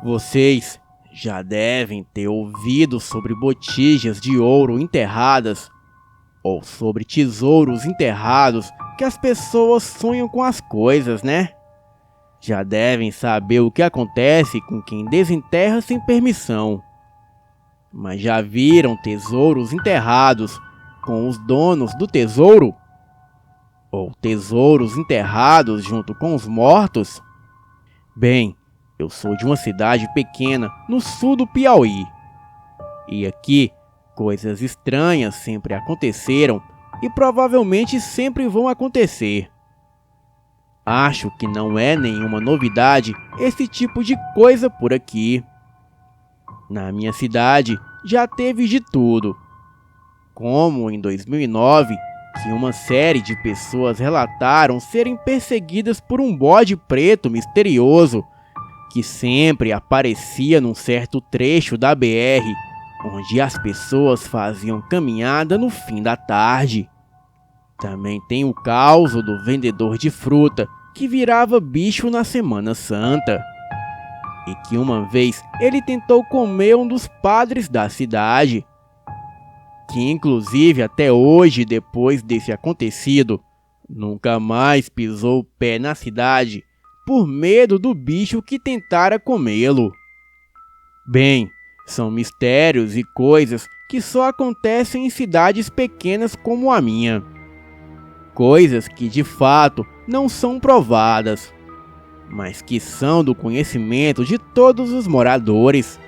Vocês já devem ter ouvido sobre botijas de ouro enterradas ou sobre tesouros enterrados que as pessoas sonham com as coisas, né? Já devem saber o que acontece com quem desenterra sem permissão. Mas já viram tesouros enterrados com os donos do tesouro? Ou tesouros enterrados junto com os mortos? Bem, eu sou de uma cidade pequena no sul do Piauí. E aqui, coisas estranhas sempre aconteceram e provavelmente sempre vão acontecer. Acho que não é nenhuma novidade esse tipo de coisa por aqui. Na minha cidade já teve de tudo. Como em 2009, que uma série de pessoas relataram serem perseguidas por um bode preto misterioso que sempre aparecia num certo trecho da BR, onde as pessoas faziam caminhada no fim da tarde. Também tem o caos do vendedor de fruta que virava bicho na Semana Santa e que uma vez ele tentou comer um dos padres da cidade, que inclusive até hoje, depois desse acontecido, nunca mais pisou o pé na cidade por medo do bicho que tentara comê-lo. Bem, são mistérios e coisas que só acontecem em cidades pequenas como a minha. Coisas que de fato não são provadas, mas que são do conhecimento de todos os moradores.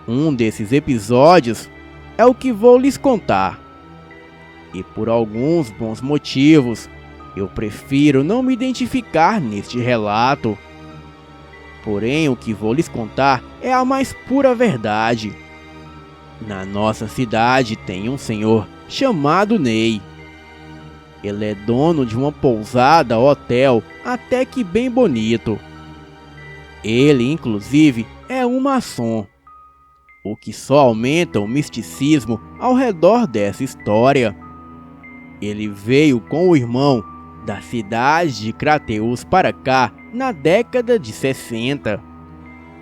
Um desses episódios é o que vou lhes contar. E por alguns bons motivos, eu prefiro não me identificar neste relato. Porém, o que vou lhes contar é a mais pura verdade. Na nossa cidade tem um senhor chamado Ney. Ele é dono de uma pousada hotel até que bem bonito. Ele, inclusive, é um maçom, o que só aumenta o misticismo ao redor dessa história. Ele veio com o irmão da cidade de Crateús para cá na década de 60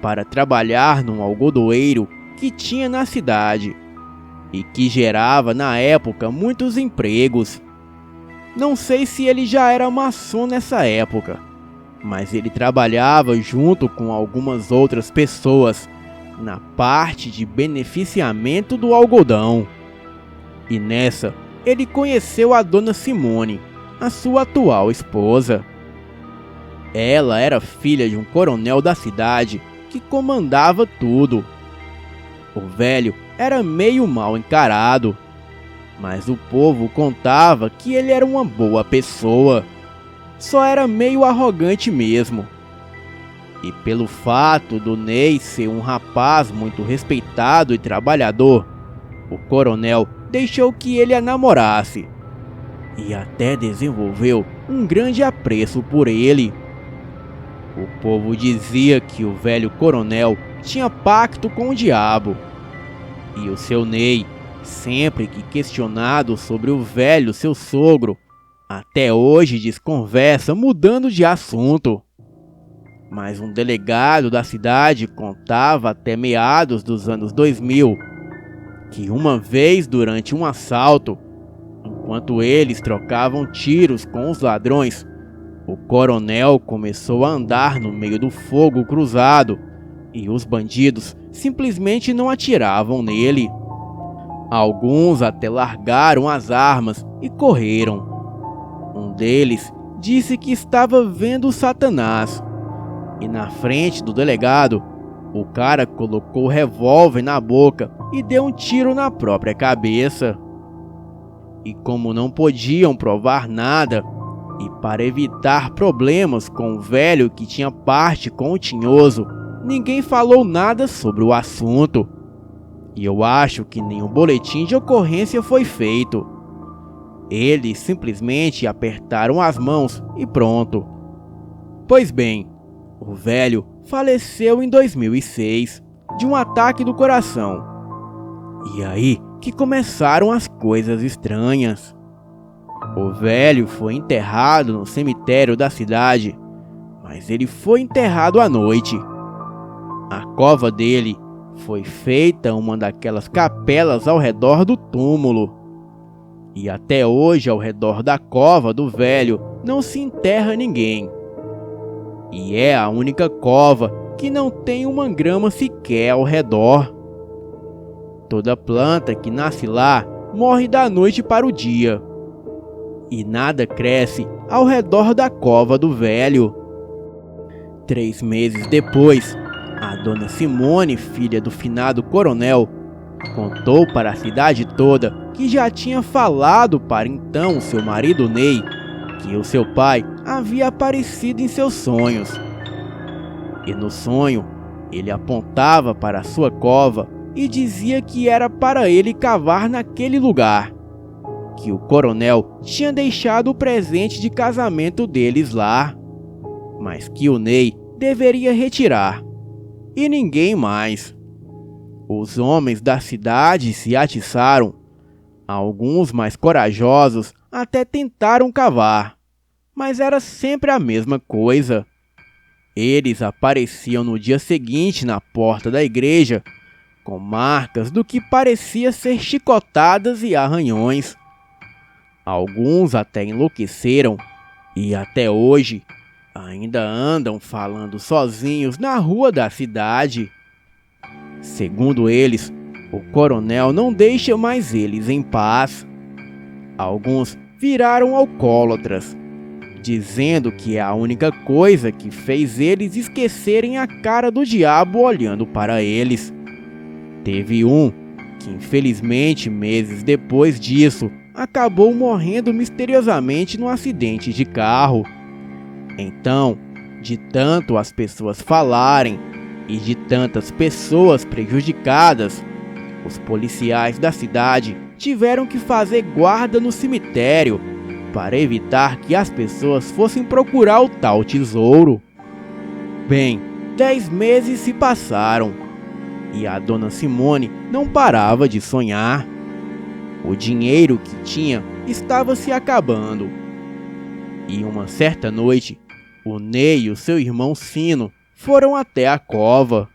para trabalhar num algodoeiro que tinha na cidade e que gerava na época muitos empregos. Não sei se ele já era maçom nessa época, mas ele trabalhava junto com algumas outras pessoas na parte de beneficiamento do algodão. E nessa, ele conheceu a dona Simone, a sua atual esposa. Ela era filha de um coronel da cidade que comandava tudo. O velho era meio mal encarado, mas o povo contava que ele era uma boa pessoa. Só era meio arrogante mesmo. E pelo fato do Ney ser um rapaz muito respeitado e trabalhador, o coronel deixou que ele a namorasse. E até desenvolveu um grande apreço por ele. O povo dizia que o velho coronel tinha pacto com o diabo. E o seu Ney, sempre que questionado sobre o velho seu sogro, até hoje desconversa mudando de assunto. Mas um delegado da cidade contava até meados dos anos 2000 que uma vez durante um assalto, enquanto eles trocavam tiros com os ladrões, o coronel começou a andar no meio do fogo cruzado e os bandidos simplesmente não atiravam nele. Alguns até largaram as armas e correram. Um deles disse que estava vendo Satanás. E na frente do delegado, o cara colocou o revólver na boca e deu um tiro na própria cabeça. E como não podiam provar nada, e para evitar problemas com o velho que tinha parte com o tinhoso, ninguém falou nada sobre o assunto. E eu acho que nenhum boletim de ocorrência foi feito. Eles simplesmente apertaram as mãos e pronto. Pois bem, o velho faleceu em 2006 de um ataque do coração. E aí que começaram as coisas estranhas. O velho foi enterrado no cemitério da cidade, mas ele foi enterrado à noite. A cova dele foi feita uma daquelas capelas ao redor do túmulo. E até hoje, ao redor da cova do velho, não se enterra ninguém. E é a única cova que não tem uma grama sequer ao redor. Toda planta que nasce lá morre da noite para o dia. E nada cresce ao redor da cova do velho. 3 meses depois, a dona Simone, filha do finado coronel, contou para a cidade toda que já tinha falado para então seu marido Ney que o seu pai havia aparecido em seus sonhos. E no sonho, ele apontava para a sua cova e dizia que era para ele cavar naquele lugar, que o coronel tinha deixado o presente de casamento deles lá, mas que o Ney deveria retirar, e ninguém mais. Os homens da cidade se atiçaram. Alguns mais corajosos até tentaram cavar, mas era sempre a mesma coisa. Eles apareciam no dia seguinte na porta da igreja, com marcas do que parecia ser chicotadas e arranhões. Alguns até enlouqueceram e até hoje ainda andam falando sozinhos na rua da cidade. Segundo eles, o coronel não deixa mais eles em paz. Alguns viraram alcoólatras, dizendo que é a única coisa que fez eles esquecerem a cara do diabo olhando para eles. Teve um que, infelizmente, meses depois disso, acabou morrendo misteriosamente num acidente de carro. Então, de tanto as pessoas falarem e de tantas pessoas prejudicadas, os policiais da cidade tiveram que fazer guarda no cemitério para evitar que as pessoas fossem procurar o tal tesouro. Bem, 10 meses se passaram e a dona Simone não parava de sonhar. O dinheiro que tinha estava se acabando. E uma certa noite, o Ney e o seu irmão Sino foram até a cova.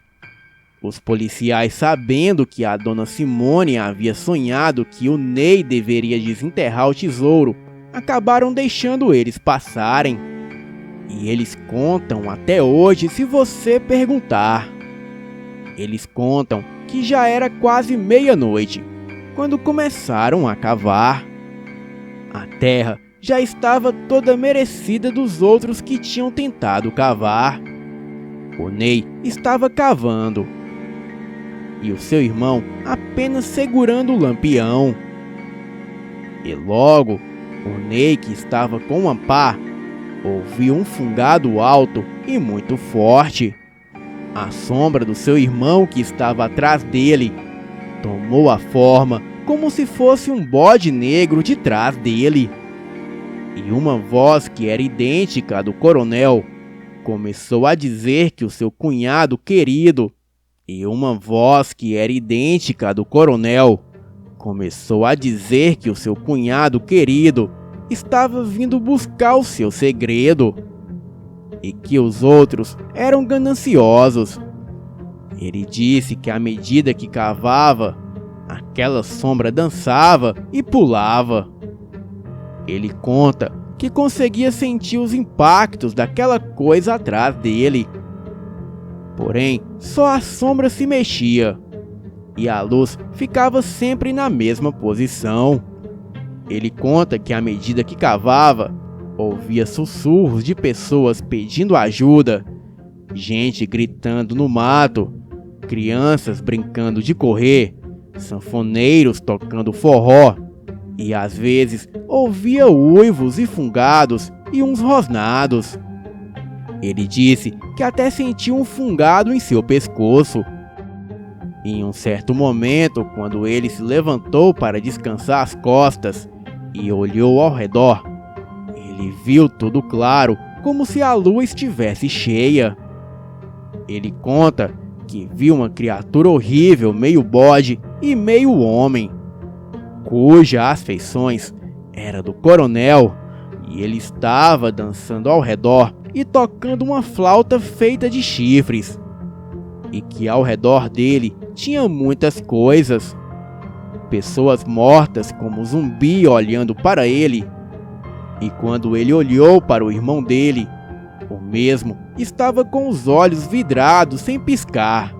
Os policiais, sabendo que a dona Simone havia sonhado que o Ney deveria desenterrar o tesouro, acabaram deixando eles passarem. E eles contam até hoje se você perguntar. Eles contam que já era quase meia-noite quando começaram a cavar. A terra já estava toda merecida dos outros que tinham tentado cavar. O Ney estava cavando e o seu irmão apenas segurando o lampião. E logo, o Ney, que estava com uma pá, ouviu um fungado alto e muito forte. A sombra do seu irmão, que estava atrás dele, tomou a forma como se fosse um bode negro de trás dele. E uma voz que era idêntica à do coronel começou a dizer que o seu cunhado querido, e uma voz que era idêntica à do coronel começou a dizer que o seu cunhado querido estava vindo buscar o seu segredo e que os outros eram gananciosos. Ele disse que à medida que cavava, aquela sombra dançava e pulava. Ele conta que conseguia sentir os impactos daquela coisa atrás dele. Porém, só a sombra se mexia e a luz ficava sempre na mesma posição. Ele conta que à medida que cavava, ouvia sussurros de pessoas pedindo ajuda, gente gritando no mato, crianças brincando de correr, sanfoneiros tocando forró, e às vezes ouvia uivos e fungados e uns rosnados. Ele disse que até sentiu um fungado em seu pescoço. Em um certo momento, quando ele se levantou para descansar as costas e olhou ao redor, ele viu tudo claro, como se a lua estivesse cheia. Ele conta que viu uma criatura horrível, meio bode e meio homem, cujas feições era do coronel, e ele estava dançando ao redor e tocando uma flauta feita de chifres. e que ao redor dele tinha muitas coisas. Pessoas mortas como zumbi olhando para ele. E quando ele olhou para o irmão dele, o mesmo estava com os olhos vidrados sem piscar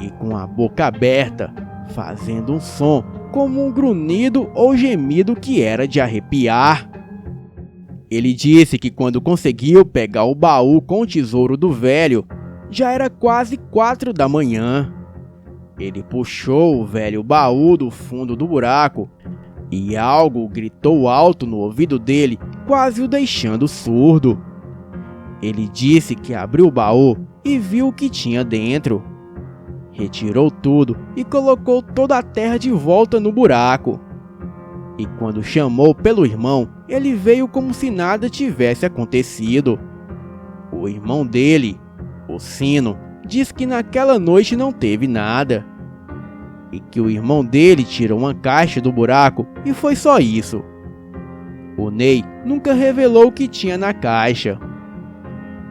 e com a boca aberta, fazendo um som como um grunhido ou gemido que era de arrepiar. Ele disse que quando conseguiu pegar o baú com o tesouro do velho, já era quase 4 da manhã. Ele puxou o velho baú do fundo do buraco e algo gritou alto no ouvido dele, quase o deixando surdo. Ele disse que abriu o baú e viu o que tinha dentro. Retirou tudo e colocou toda a terra de volta no buraco. E quando chamou pelo irmão, ele veio como se nada tivesse acontecido. O irmão dele, o Sino, diz que naquela noite não teve nada. E que o irmão dele tirou uma caixa do buraco e foi só isso. O Ney nunca revelou o que tinha na caixa.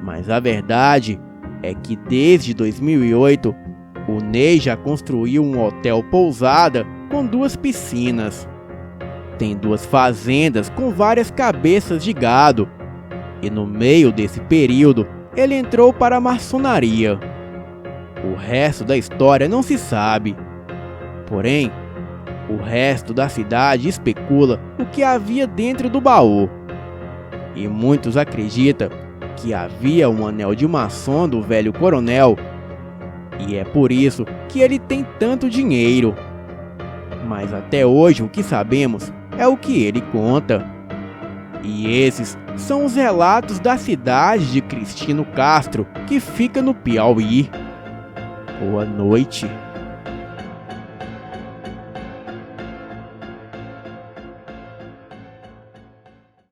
Mas a verdade é que desde 2008, o Ney já construiu um hotel pousada com 2 piscinas. Tem 2 fazendas com várias cabeças de gado. E no meio desse período, ele entrou para a maçonaria. O resto da história não se sabe. Porém, o resto da cidade especula o que havia dentro do baú. E muitos acreditam que havia um anel de maçom do velho coronel. E é por isso que ele tem tanto dinheiro. Mas até hoje o que sabemos é o que ele conta. E esses são os relatos da cidade de Cristino Castro, que fica no Piauí. Boa noite.